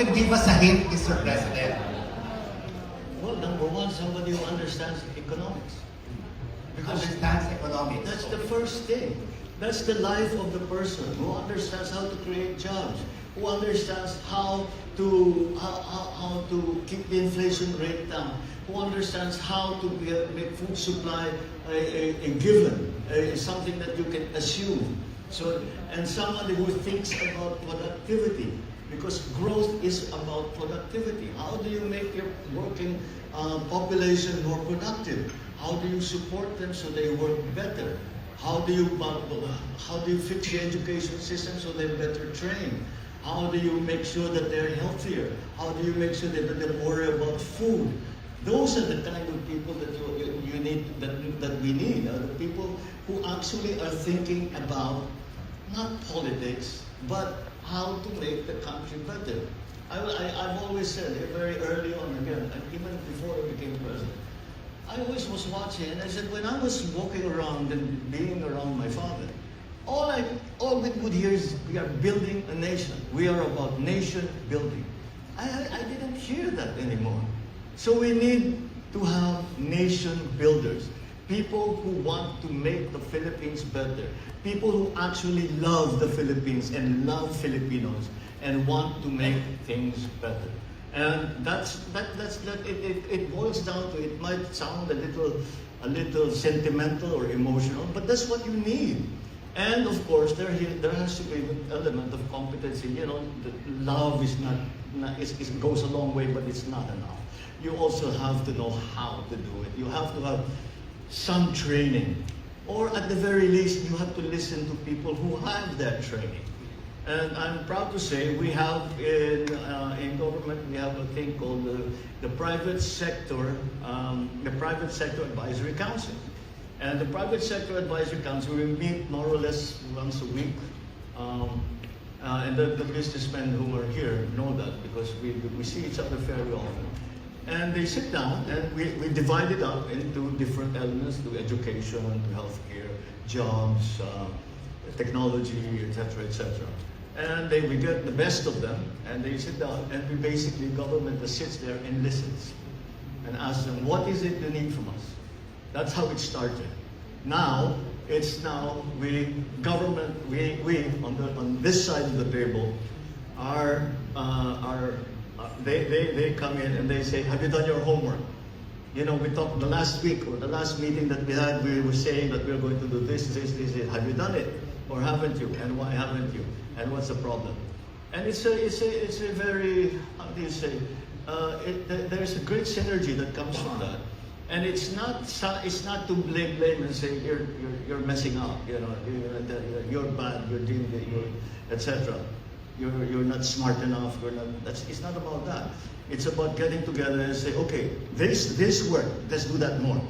can give us a hint, Mr. President? Well, number one, somebody who understands economics. Because Understands economics. that's the first thing. That's the life of the person who understands how to create jobs, who understands how to keep the inflation rate down, who understands how to make food supply a given, something that you can assume. So, and somebody who thinks about productivity, because growth is about productivity. How do you make your working population more productive? How do you support them so they work better? How do you fix the education system so they're better trained? How do you make sure that they're healthier? How do you make sure that they don't worry about food? Those are the kind of people that you need, that we need. The people who actually are thinking about not politics, but how to make the country better. I've always said, very early on, again, and even before I became president, I always was watching, and I said, when I was walking around and being around my father, all we would hear is, we are building a nation. We are about nation building. I didn't hear that anymore. So we need to have nation builders. People who want to make the Philippines better. People who actually love the Philippines and love Filipinos and want to make things better. And it boils down to, it might sound a little sentimental or emotional, but that's what you need. And of course, there has to be an element of competency. You know, love is it goes a long way, but it's not enough. You also have to know how to do it. You have to have some training, or at the very least, you have to listen to people who have that training. And I'm proud to say we have in government, we have a thing called the Private Sector Advisory Council. And the Private Sector Advisory Council, we meet more or less once a week. And the businessmen who are here know that, because we see each other fairly often. And they sit down, and we divide it up into different elements, to education, to healthcare, jobs, technology, etc., etc. And we get the best of them, and they sit down, and we basically, government just sits there and listens, and asks them, what is it you need from us? That's how it started. Now, on this side of the table, they come in and they say, have you done your homework? You know, we talked the last week, or the last meeting that we had, we were saying that we're going to do this. Have you done it? Or haven't you? And why haven't you? And what's the problem? And it's a very, how do you say, there's a great synergy that comes from that. And it's not to blame and say you're messing up, you know, you're bad, you're doing it, etc. You're not smart enough. It's not about that. It's about getting together and say, okay, this worked. Let's do that more.